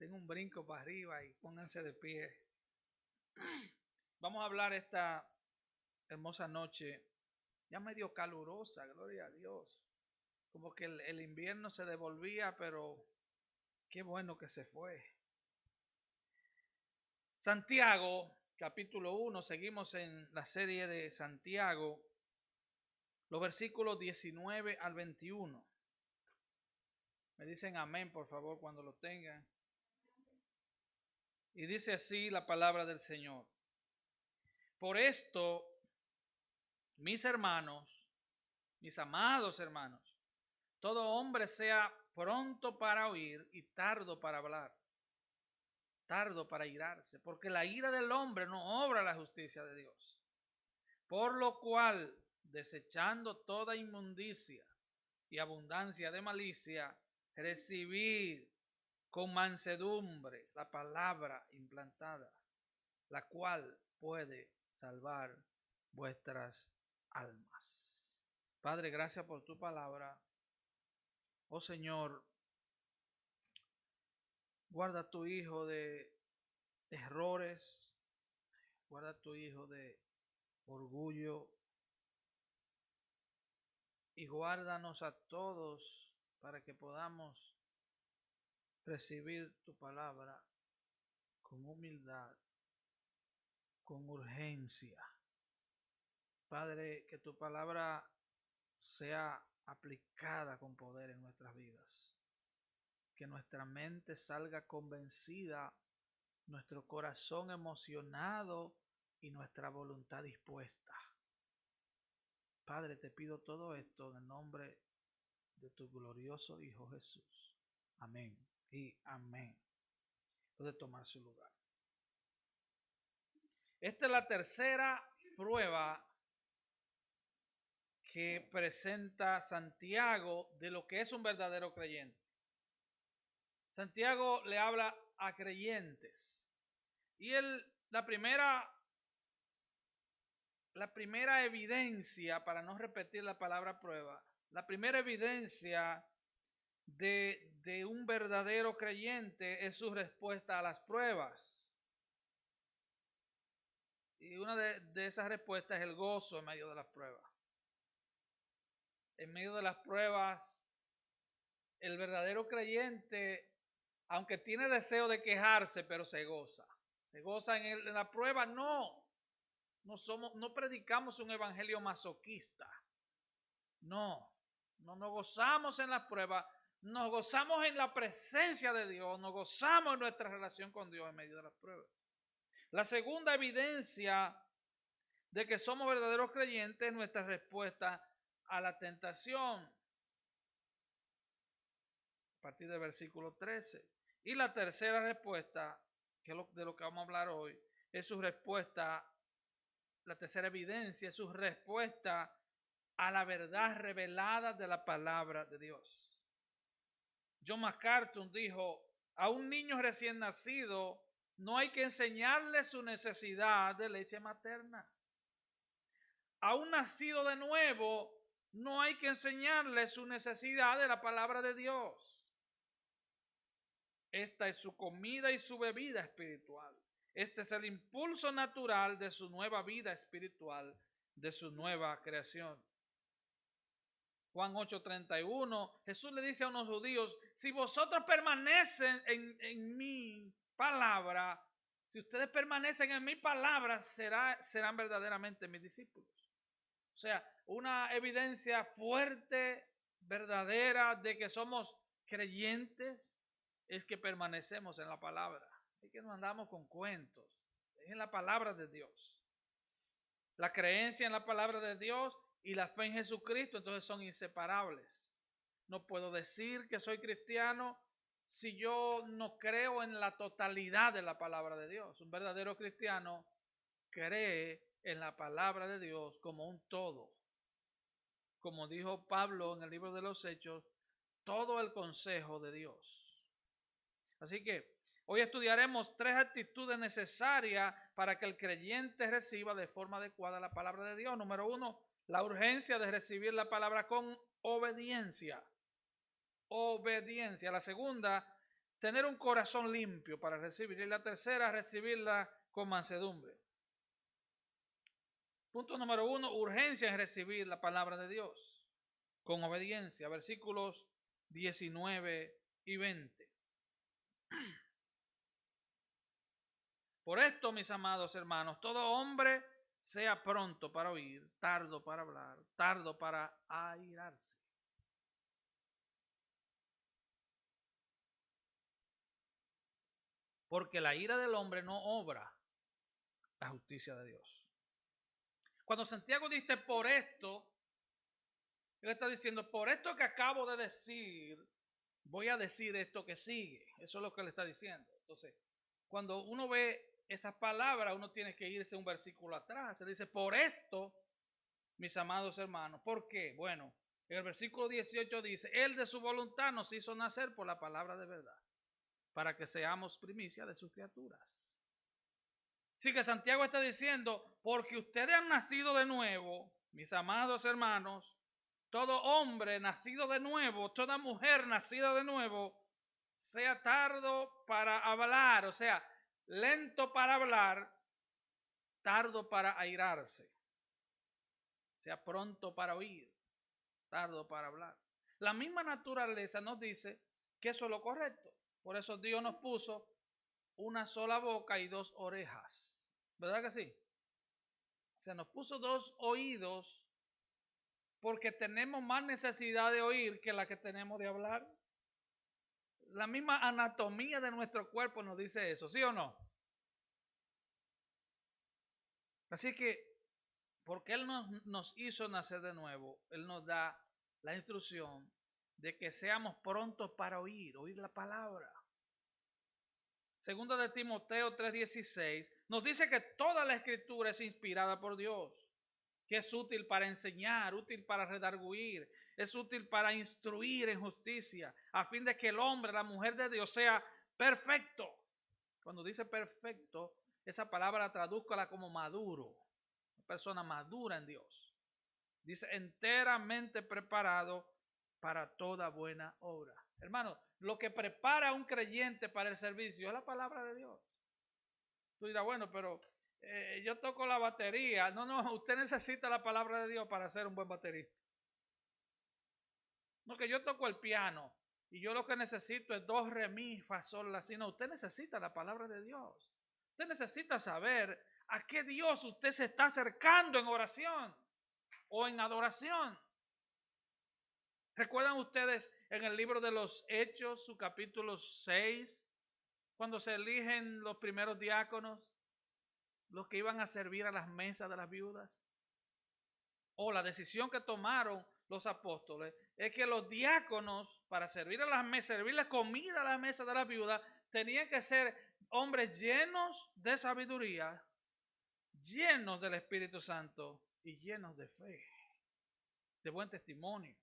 Den un brinco para arriba y pónganse de pie. Vamos a hablar esta hermosa noche, ya medio calurosa, gloria a Dios. Como que el invierno se devolvía, pero qué bueno que se fue. Santiago, capítulo 1, seguimos en la serie de Santiago, los versículos 19 al 21. Me dicen amén, por favor, cuando lo tengan. Y dice así la palabra del Señor. Por esto, mis hermanos, mis amados hermanos, todo hombre sea pronto para oír y tardo para hablar, tardo para irarse, porque la ira del hombre no obra la justicia de Dios. Por lo cual, desechando toda inmundicia y abundancia de malicia, recibid con mansedumbre la palabra implantada, la cual puede salvar vuestras almas. Padre, gracias por tu palabra. Oh Señor, guarda a tu hijo de errores, guarda a tu hijo de orgullo y guárdanos a todos para que podamos recibir tu palabra con humildad, con urgencia. Padre, que tu palabra sea aplicada con poder en nuestras vidas. Que nuestra mente salga convencida, nuestro corazón emocionado y nuestra voluntad dispuesta. Padre, te pido todo esto en el nombre de tu glorioso Hijo Jesús. Amén y amén. Puede tomar su lugar. Esta es la tercera prueba que presenta Santiago de lo que es un verdadero creyente. Santiago le habla a creyentes. Y la primera evidencia, para no repetir la palabra prueba, la primera evidencia de un verdadero creyente es su respuesta a las pruebas. Y una de esas respuestas es el gozo en medio de las pruebas. En medio de las pruebas, el verdadero creyente, aunque tiene deseo de quejarse, pero se goza. Se goza en la prueba, no predicamos un evangelio masoquista. No nos gozamos en las pruebas, nos gozamos en la presencia de Dios, nos gozamos en nuestra relación con Dios en medio de las pruebas. La segunda evidencia de que somos verdaderos creyentes es nuestra respuesta a la tentación. A partir del versículo 13. Y la tercera respuesta, que es de lo que vamos a hablar hoy, es su respuesta, la tercera evidencia es su respuesta a la verdad revelada de la palabra de Dios. John MacArthur dijo, a un niño recién nacido no hay que enseñarle su necesidad de leche materna. A un nacido de nuevo no hay que enseñarle su necesidad de la palabra de Dios. Esta es su comida y su bebida espiritual. Este es el impulso natural de su nueva vida espiritual, de su nueva creación. Juan 8:31, Jesús le dice a unos judíos, si vosotros permanecen en mi palabra, si ustedes permanecen en mi palabra, serán verdaderamente mis discípulos. O sea, una evidencia fuerte, verdadera, de que somos creyentes, es que permanecemos en la palabra. Es que no andamos con cuentos, es en la palabra de Dios. La creencia en la palabra de Dios y la fe en Jesucristo entonces son inseparables. No puedo decir que soy cristiano si yo no creo en la totalidad de la palabra de Dios. Un verdadero cristiano cree en la palabra de Dios como un todo. Como dijo Pablo en el libro de los Hechos, todo el consejo de Dios. Así que hoy estudiaremos 3 actitudes necesarias para que el creyente reciba de forma adecuada la palabra de Dios. Número 1, la urgencia de recibir la palabra con obediencia. Obediencia. La segunda, tener un corazón limpio para recibir. Y la tercera, recibirla con mansedumbre. Punto número 1, urgencia en recibir la palabra de Dios con obediencia. Versículos 19 y 20. Por esto, mis amados hermanos, todo hombre sea pronto para oír, tardo para hablar, tardo para airarse. Porque la ira del hombre no obra la justicia de Dios. Cuando Santiago dice por esto, él está diciendo, por esto que acabo de decir, voy a decir esto que sigue. Eso es lo que él está diciendo. Entonces, cuando uno ve esas palabras, uno tiene que irse un versículo atrás. Se dice, por esto, mis amados hermanos. ¿Por qué? Bueno, en el versículo 18 dice, Él de su voluntad nos hizo nacer por la palabra de verdad, para que seamos primicia de sus criaturas. Así que Santiago está diciendo, porque ustedes han nacido de nuevo, mis amados hermanos, todo hombre nacido de nuevo, toda mujer nacida de nuevo, sea tardo para hablar, o sea, lento para hablar, tardo para airarse, sea pronto para oír, tardo para hablar. La misma naturaleza nos dice que eso es lo correcto. Por eso Dios nos puso una sola boca y dos orejas. ¿Verdad que sí? Se nos puso dos oídos porque tenemos más necesidad de oír que la que tenemos de hablar. La misma anatomía de nuestro cuerpo nos dice eso, ¿sí o no? Así que, porque Él nos hizo nacer de nuevo, Él nos da la instrucción de que seamos prontos para oír la palabra. Segunda de Timoteo 3:16 nos dice que toda la escritura es inspirada por Dios, que es útil para enseñar, útil para redarguir, es útil para instruir en justicia, a fin de que el hombre, la mujer de Dios sea perfecto. Cuando dice perfecto, esa palabra tradúzcala como maduro, una persona madura en Dios. Dice enteramente preparado para toda buena obra. Hermano, lo que prepara a un creyente para el servicio es la palabra de Dios. Tú dirás, bueno, pero yo toco la batería. No, usted necesita la palabra de Dios para ser un buen baterista. No, que yo toco el piano y yo lo que necesito es do, re, mi, fa, sol, la, si. No, usted necesita la palabra de Dios. Usted necesita saber a qué Dios usted se está acercando en oración o en adoración. ¿Recuerdan ustedes en el libro de los Hechos, su capítulo 6, cuando se eligen los primeros diáconos, los que iban a servir a las mesas de las viudas? O la decisión que tomaron los apóstoles es que los diáconos, para servir a las mesas, servirle comida a la mesa de las viudas, tenían que ser hombres llenos de sabiduría, llenos del Espíritu Santo y llenos de fe, de buen testimonio.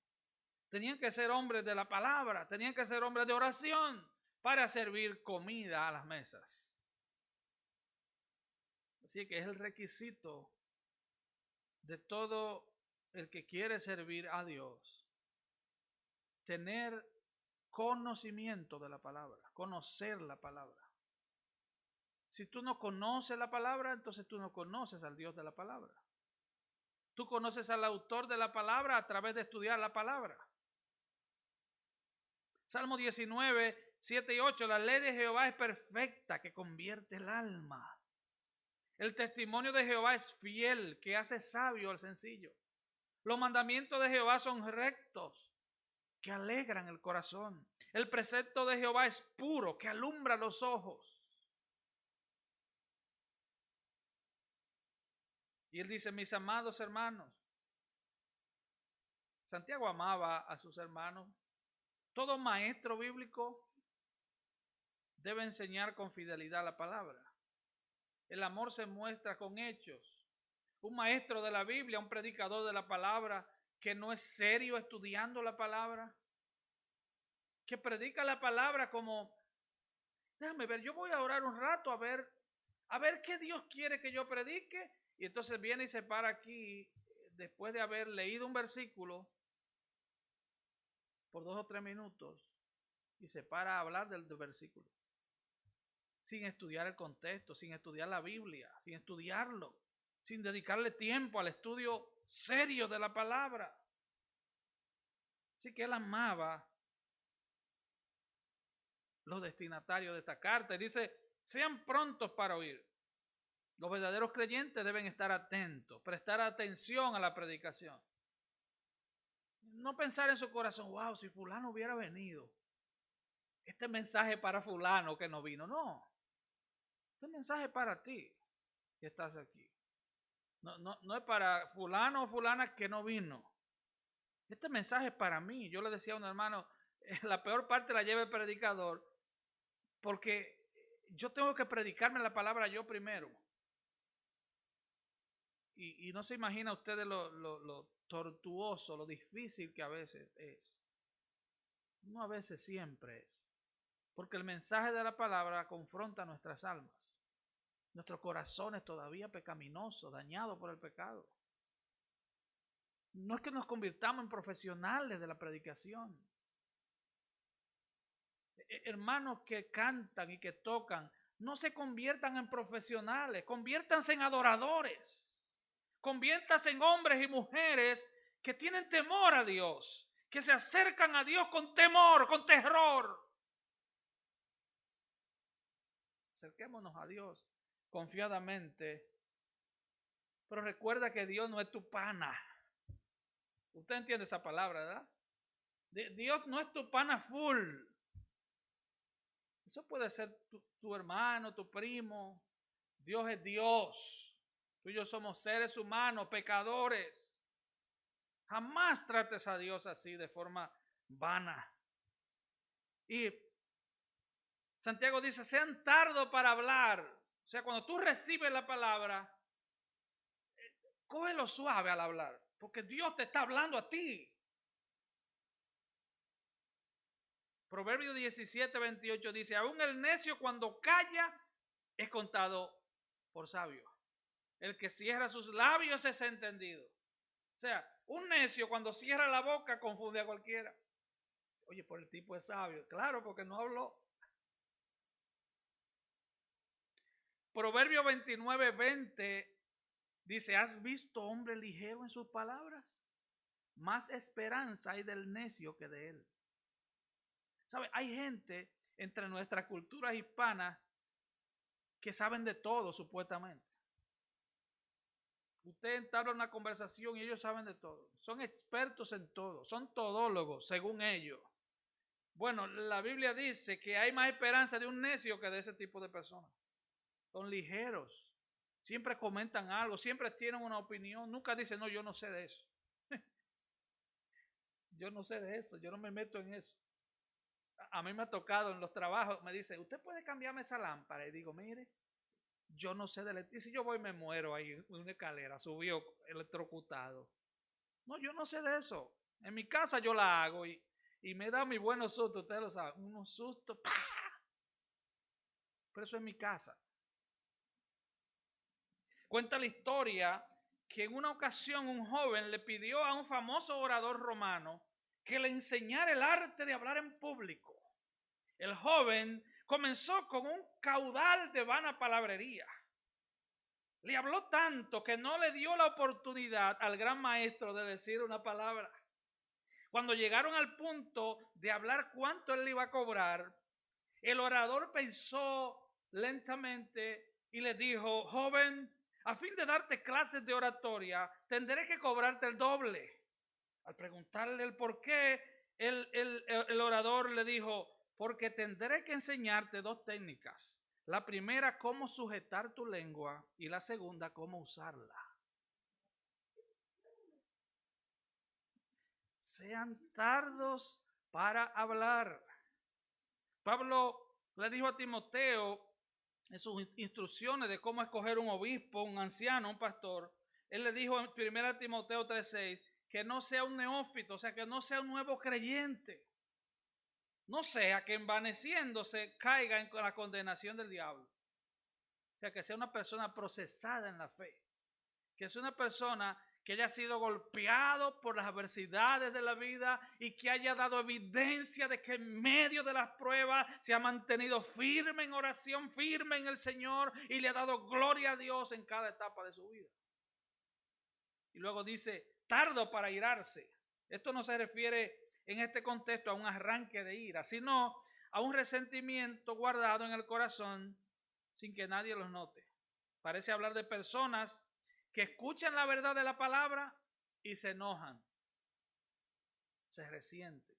Tenían que ser hombres de la palabra, tenían que ser hombres de oración para servir comida a las mesas. Así que es el requisito de todo el que quiere servir a Dios, tener conocimiento de la palabra, conocer la palabra. Si tú no conoces la palabra, entonces tú no conoces al Dios de la palabra. Tú conoces al autor de la palabra a través de estudiar la palabra. Salmo 19, 7 y 8, la ley de Jehová es perfecta, que convierte el alma. El testimonio de Jehová es fiel, que hace sabio al sencillo. Los mandamientos de Jehová son rectos, que alegran el corazón. El precepto de Jehová es puro, que alumbra los ojos. Y él dice, mis amados hermanos, Santiago amaba a sus hermanos. Todo maestro bíblico debe enseñar con fidelidad la palabra. El amor se muestra con hechos. Un maestro de la Biblia, un predicador de la palabra, que no es serio estudiando la palabra, que predica la palabra como, déjame ver, yo voy a orar un rato a ver qué Dios quiere que yo predique. Y entonces viene y se para aquí, después de haber leído un versículo por 2 o 3 minutos, y se para a hablar del versículo, sin estudiar el contexto, sin estudiar la Biblia, sin estudiarlo, sin dedicarle tiempo al estudio serio de la palabra. Así que él amaba los destinatarios de esta carta y dice, sean prontos para oír. Los verdaderos creyentes deben estar atentos, prestar atención a la predicación. No pensar en su corazón, wow, si fulano hubiera venido, este mensaje para fulano que no vino. No, este mensaje es para ti que estás aquí. No es para fulano o fulana que no vino. Este mensaje es para mí. Yo le decía a un hermano, la peor parte la lleva el predicador, porque yo tengo que predicarme la palabra yo primero. Y no se imagina ustedes lo tortuoso, lo difícil que a veces es. No, a veces siempre es. Porque el mensaje de la palabra confronta nuestras almas. Nuestro corazón es todavía pecaminoso, dañado por el pecado. No es que nos convirtamos en profesionales de la predicación. Hermanos que cantan y que tocan, no se conviertan en profesionales, conviértanse en adoradores. Conviértanse en hombres y mujeres que tienen temor a Dios, que se acercan a Dios con temor, con terror. Acerquémonos a Dios confiadamente, pero recuerda que Dios no es tu pana. Usted entiende esa palabra, ¿verdad? Dios no es tu pana full. Eso puede ser tu hermano, tu primo. Dios es Dios. Tú y yo somos seres humanos, pecadores. Jamás trates a Dios así de forma vana. Y Santiago dice, sean tardos para hablar. O sea, cuando tú recibes la palabra, cógelo suave al hablar, porque Dios te está hablando a ti. Proverbios 17:28 dice, aún el necio cuando calla es contado por sabio. El que cierra sus labios es entendido. O sea, un necio cuando cierra la boca confunde a cualquiera. Oye, por el tipo es sabio. Claro, porque no habló. Proverbio 29:20 dice, ¿has visto hombre ligero en sus palabras? Más esperanza hay del necio que de él. ¿Sabe? Hay gente entre nuestras culturas hispanas que saben de todo, supuestamente. Usted entabla una conversación y ellos saben de todo. Son expertos en todo. Son todólogos, según ellos. Bueno, la Biblia dice que hay más esperanza de un necio que de ese tipo de personas. Son ligeros. Siempre comentan algo, siempre tienen una opinión. Nunca dicen, no, yo no sé de eso. Yo no sé de eso, yo no me meto en eso. A mí me ha tocado en los trabajos, me dice, ¿usted puede cambiarme esa lámpara? Y digo, mire, yo no sé de electricidad. Y si yo voy y me muero ahí en una escalera, subió electrocutado. No, yo no sé de eso. En mi casa yo la hago y me da mis buenos sustos, ustedes lo saben, unos sustos. ¡Pah! Pero eso es mi casa. Cuenta la historia que en una ocasión un joven le pidió a un famoso orador romano que le enseñara el arte de hablar en público. El joven comenzó con un caudal de vana palabrería. Le habló tanto que no le dio la oportunidad al gran maestro de decir una palabra. Cuando llegaron al punto de hablar cuánto él le iba a cobrar, el orador pensó lentamente y le dijo, joven, a fin de darte clases de oratoria, tendré que cobrarte el doble. Al preguntarle el por qué, el orador le dijo, porque tendré que enseñarte dos técnicas. La primera, cómo sujetar tu lengua y la segunda, cómo usarla. Sean tardos para hablar. Pablo le dijo a Timoteo en sus instrucciones de cómo escoger un obispo, un anciano, un pastor. Él le dijo en 1 Timoteo 3:6 que no sea un neófito, o sea, que no sea un nuevo creyente. No sea que envaneciéndose caiga en la condenación del diablo. O sea, que sea una persona procesada en la fe. Que sea una persona que haya sido golpeado por las adversidades de la vida y que haya dado evidencia de que en medio de las pruebas se ha mantenido firme en oración, firme en el Señor y le ha dado gloria a Dios en cada etapa de su vida. Y luego dice, tardo para irarse. Esto no se refiere en este contexto a un arranque de ira, sino a un resentimiento guardado en el corazón sin que nadie los note. Parece hablar de personas que escuchan la verdad de la palabra y se enojan, se resienten.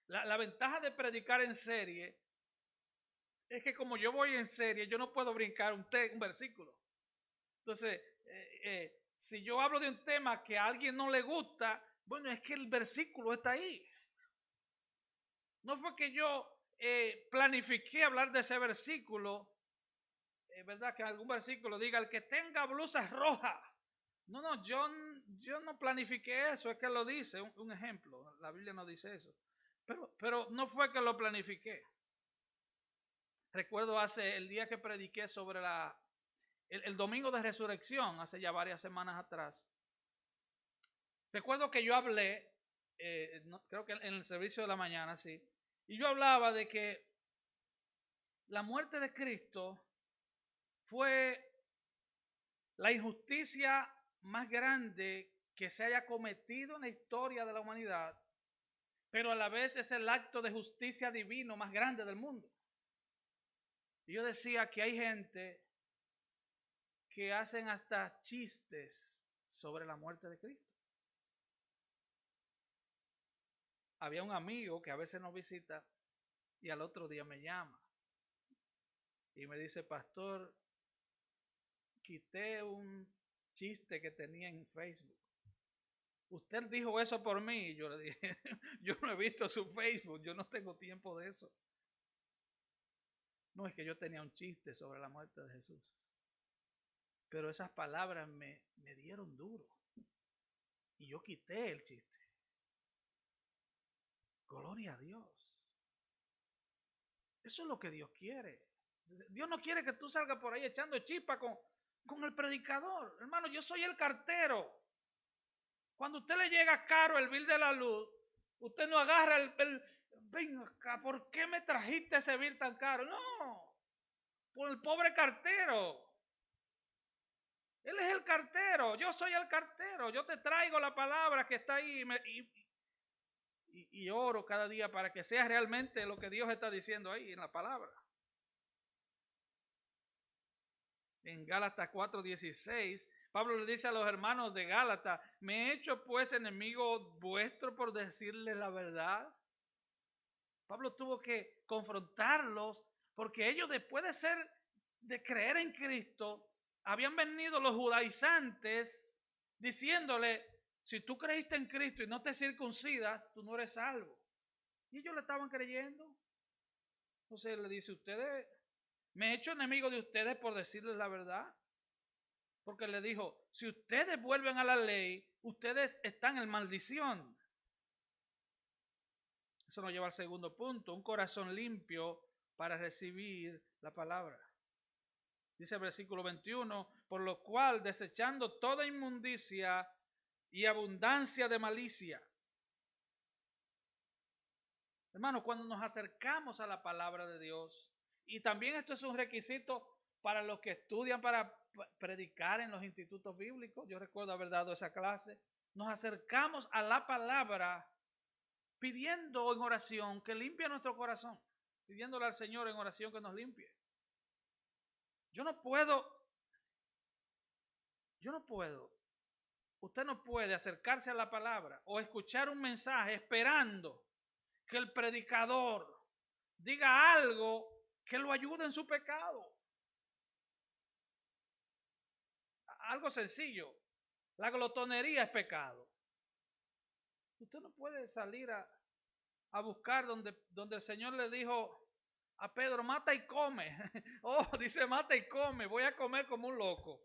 La ventaja de predicar en serie es que como yo voy en serie, yo no puedo brincar un versículo. Entonces, si yo hablo de un tema que a alguien no le gusta, bueno, es que el versículo está ahí. No fue que yo planifiqué hablar de ese versículo, es verdad que en algún versículo diga, el que tenga blusa roja. No, yo no planifiqué eso, es que lo dice, un ejemplo, la Biblia no dice eso. Pero no fue que lo planifiqué. Recuerdo el día que prediqué sobre el domingo de resurrección, hace ya varias semanas atrás. Recuerdo que yo hablé, creo que en el servicio de la mañana, sí, y yo hablaba de que la muerte de Cristo fue la injusticia más grande que se haya cometido en la historia de la humanidad, pero a la vez es el acto de justicia divino más grande del mundo. Y yo decía que hay gente que hacen hasta chistes sobre la muerte de Cristo. Había un amigo que a veces nos visita y al otro día me llama y me dice, pastor, quité un chiste que tenía en Facebook. Usted dijo eso por mí. Y yo le dije, yo no he visto su Facebook, yo no tengo tiempo de eso. No, es que yo tenía un chiste sobre la muerte de Jesús. Pero esas palabras me dieron duro. Y yo quité el chiste. Gloria a Dios. Eso es lo que Dios quiere. Dios no quiere que tú salgas por ahí echando chispa con el predicador. Hermano, yo soy el cartero. Cuando usted le llega caro el bill de la luz, usted no agarra ven acá, ¿por qué me trajiste ese bill tan caro? No, por el pobre cartero. Él es el cartero, yo soy el cartero. Yo te traigo la palabra que está ahí y oro cada día para que sea realmente lo que Dios está diciendo ahí en la palabra. En Gálatas 4:16, Pablo le dice a los hermanos de Gálatas, ¿me he hecho pues enemigo vuestro por decirles la verdad? Pablo tuvo que confrontarlos porque ellos después de creer en Cristo, habían venido los judaizantes diciéndole, si tú creíste en Cristo y no te circuncidas, tú no eres salvo. Y ellos le estaban creyendo. Entonces él le dice, ustedes, me he hecho enemigo de ustedes por decirles la verdad. Porque le dijo, si ustedes vuelven a la ley, ustedes están en maldición. Eso nos lleva al segundo punto, un corazón limpio para recibir la palabra. Dice el versículo 21, por lo cual desechando toda inmundicia y abundancia de malicia. Hermanos, cuando nos acercamos a la palabra de Dios, y también esto es un requisito para los que estudian para predicar en los institutos bíblicos, yo recuerdo haber dado esa clase, nos acercamos a la palabra pidiendo en oración que limpie nuestro corazón, pidiéndole al Señor en oración que nos limpie. Yo no puedo, usted no puede acercarse a la palabra o escuchar un mensaje esperando que el predicador diga algo que lo ayude en su pecado. Algo sencillo, la glotonería es pecado. Usted no puede salir a buscar donde el Señor le dijo a Pedro, mata y come. Oh, dice mata y come, voy a comer como un loco.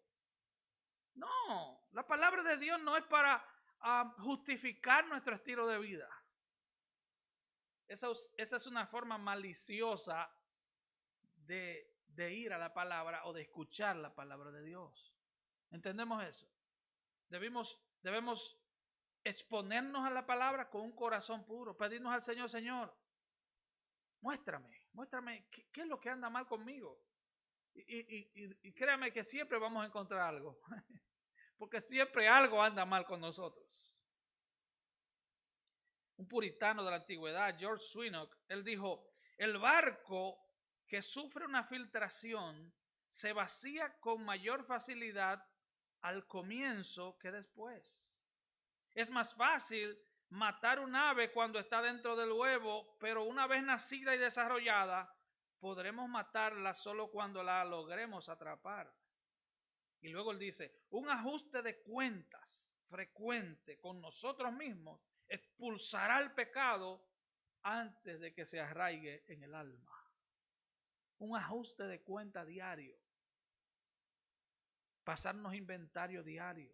No, la palabra de Dios no es para justificar nuestro estilo de vida. Esa es una forma maliciosa de ir a la palabra o de escuchar la palabra de Dios. ¿Entendemos eso? Debemos exponernos a la palabra con un corazón puro, pedirnos al Señor, Señor, muéstrame qué es lo que anda mal conmigo. Y créame que siempre vamos a encontrar algo, porque siempre algo anda mal con nosotros. Un puritano de la antigüedad, George Swinock, él dijo, el barco que sufre una filtración se vacía con mayor facilidad al comienzo que después. Es más fácil matar un ave cuando está dentro del huevo, pero una vez nacida y desarrollada, podremos matarla solo cuando la logremos atrapar. Y luego él dice, un ajuste de cuentas frecuente con nosotros mismos expulsará el pecado antes de que se arraigue en el alma. Un ajuste de cuenta diario. Pasarnos inventario diario.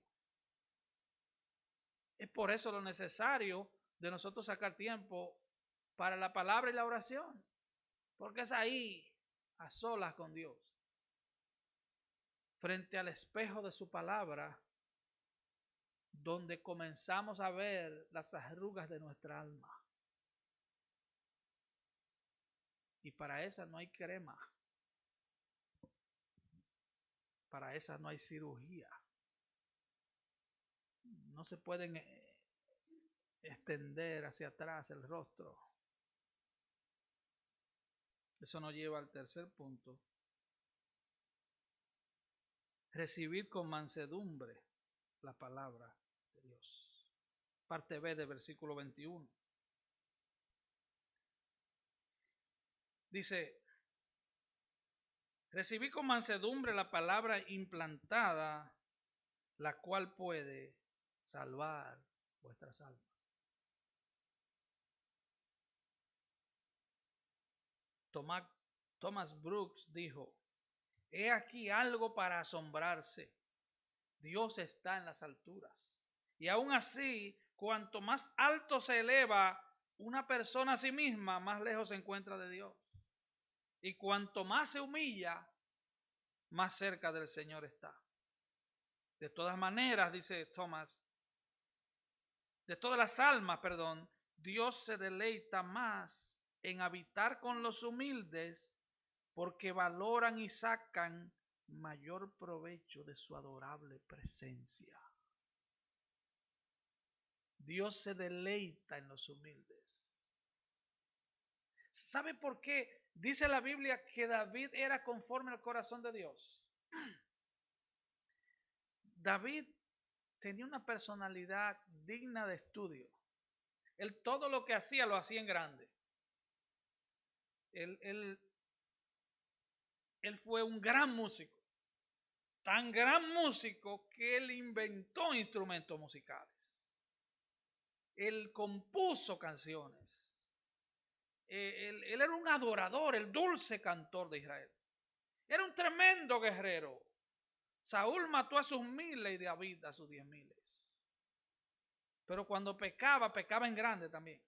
Es por eso lo necesario de nosotros sacar tiempo para la palabra y la oración. Porque es ahí, a solas con Dios, frente al espejo de su palabra, donde comenzamos a ver las arrugas de nuestra alma. Y para esa no hay crema. Para esa no hay cirugía. No se pueden extender hacia atrás el rostro. Eso nos lleva al tercer punto. Recibir con mansedumbre la palabra de Dios. Parte B del versículo 21. Dice, recibid con mansedumbre la palabra implantada, la cual puede salvar vuestras almas. Thomas Brooks dijo, he aquí algo para asombrarse. Dios está en las alturas. Y aún así, cuanto más alto se eleva una persona a sí misma, más lejos se encuentra de Dios. Y cuanto más se humilla, más cerca del Señor está. De todas maneras, dice Thomas, de todas las almas, Dios se deleita más en habitar con los humildes porque valoran y sacan mayor provecho de su adorable presencia. Dios se deleita en los humildes. ¿Sabe por qué dice la Biblia que David era conforme al corazón de Dios? David tenía una personalidad digna de estudio. Él todo lo que hacía lo hacía en grande. Él fue un gran músico. Tan gran músico que él inventó instrumentos musicales. Él compuso canciones. Él era un adorador, el dulce cantor de Israel. Era un tremendo guerrero. Saúl mató a sus miles y David a sus 10,000. Pero cuando pecaba, pecaba en grande también.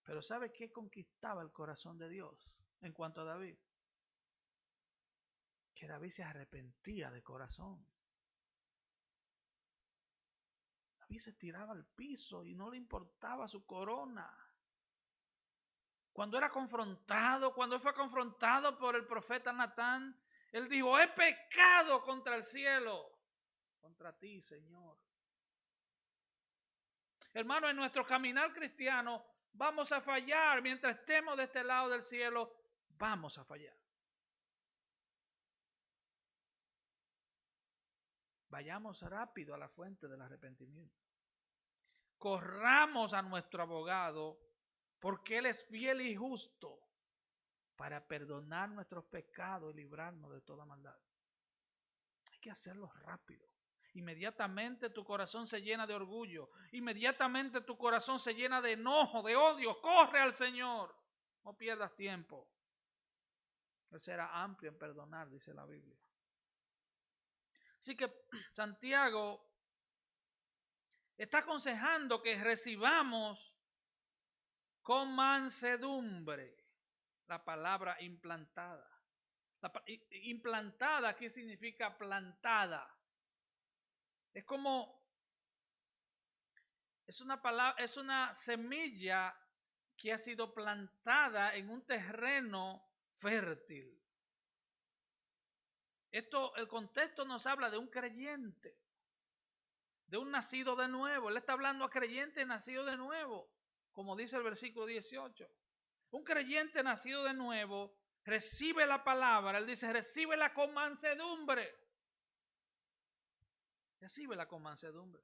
Pero ¿sabe qué conquistaba el corazón de Dios en cuanto a David? Que David se arrepentía de corazón. David se tiraba al piso y no le importaba su corona. Cuando él fue confrontado por el profeta Natán, él dijo, he pecado contra el cielo, contra ti, Señor. Hermano, en nuestro caminar cristiano vamos a fallar. Mientras estemos de este lado del cielo, vamos a fallar. Vayamos rápido a la fuente del arrepentimiento. Corramos a nuestro abogado, porque Él es fiel y justo para perdonar nuestros pecados y librarnos de toda maldad. Hay que hacerlo rápido. Inmediatamente tu corazón se llena de orgullo. Inmediatamente tu corazón se llena de enojo, de odio. Corre al Señor. No pierdas tiempo. Él será amplio en perdonar, dice la Biblia. Así que Santiago está aconsejando que recibamos con mansedumbre la palabra implantada. Implantada aquí significa plantada. Es como, es una palabra, es una semilla que ha sido plantada en un terreno fértil. Esto, el contexto nos habla de un creyente, de un nacido de nuevo. Él está hablando a creyente nacido de nuevo, como dice el versículo 18. Un creyente nacido de nuevo recibe la palabra. Él dice, recíbela con mansedumbre. Recíbela con mansedumbre.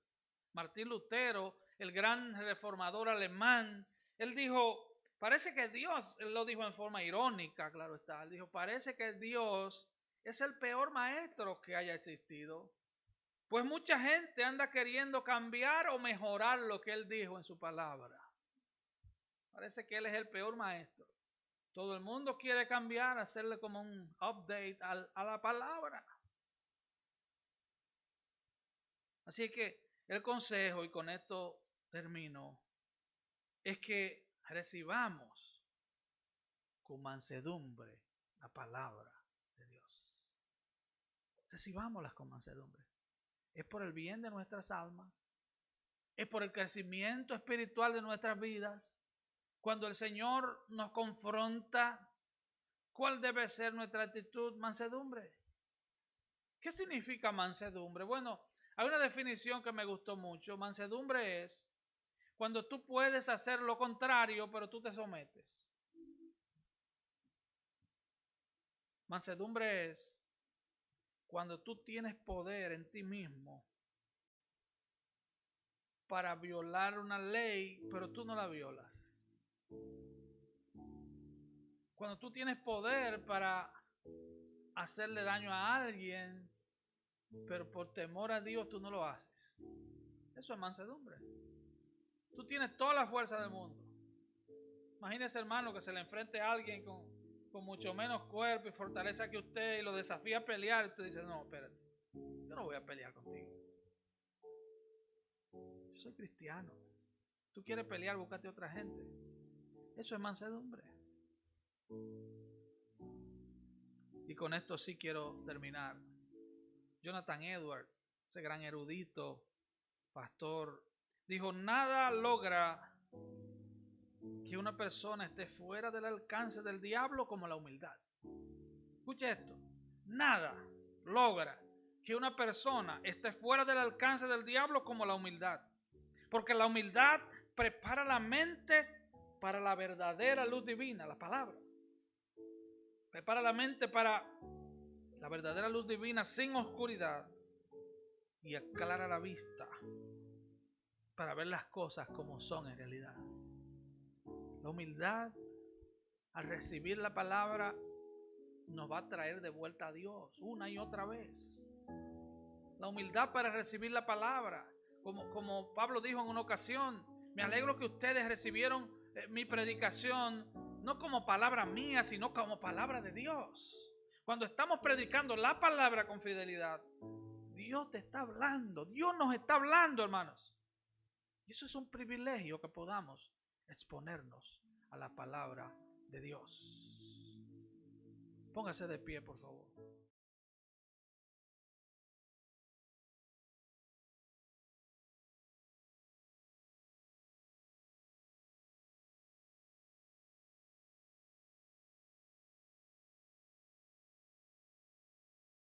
Martín Lutero, el gran reformador alemán, él dijo, parece que Dios, él lo dijo en forma irónica, claro está, él dijo, parece que Dios es el peor maestro que haya existido. Pues mucha gente anda queriendo cambiar o mejorar lo que él dijo en su palabra. Parece que él es el peor maestro. Todo el mundo quiere cambiar, hacerle como un update a la palabra. Así que el consejo, y con esto termino, es que recibamos con mansedumbre la palabra de Dios. Recibámoslas con mansedumbre. Es por el bien de nuestras almas. Es por el crecimiento espiritual de nuestras vidas. Cuando el Señor nos confronta, ¿cuál debe ser nuestra actitud? Mansedumbre. ¿Qué significa mansedumbre? Bueno, hay una definición que me gustó mucho. Mansedumbre es cuando tú puedes hacer lo contrario, pero tú te sometes. Mansedumbre es cuando tú tienes poder en ti mismo para violar una ley, pero tú no la violas. Cuando tú tienes poder para hacerle daño a alguien, pero por temor a Dios tú no lo haces. Eso es mansedumbre. Tú tienes toda la fuerza del mundo. Imagínese, hermano, que se le enfrente a alguien con mucho menos cuerpo y fortaleza que usted y lo desafía a pelear. Y usted dice, no, espérate, yo no voy a pelear contigo. Yo soy cristiano. Tú quieres pelear, búscate otra gente. Eso es mansedumbre. Y con esto sí quiero terminar. Jonathan Edwards, ese gran erudito, pastor, dijo, nada logra que una persona esté fuera del alcance del diablo como la humildad. Escuche esto, nada logra que una persona esté fuera del alcance del diablo como la humildad. Porque la humildad prepara la mente para la verdadera luz divina, la palabra. Prepara la mente para la verdadera luz divina sin oscuridad y aclara la vista para ver las cosas como son en realidad. La humildad al recibir la palabra nos va a traer de vuelta a Dios una y otra vez. La humildad para recibir la palabra, como Pablo dijo en una ocasión, me alegro que ustedes recibieron mi predicación no como palabra mía, sino como palabra de Dios. Cuando estamos predicando la palabra con fidelidad, Dios te está hablando, Dios nos está hablando, hermanos. Y eso es un privilegio que podamos exponernos a la palabra de Dios. Póngase de pie, por favor.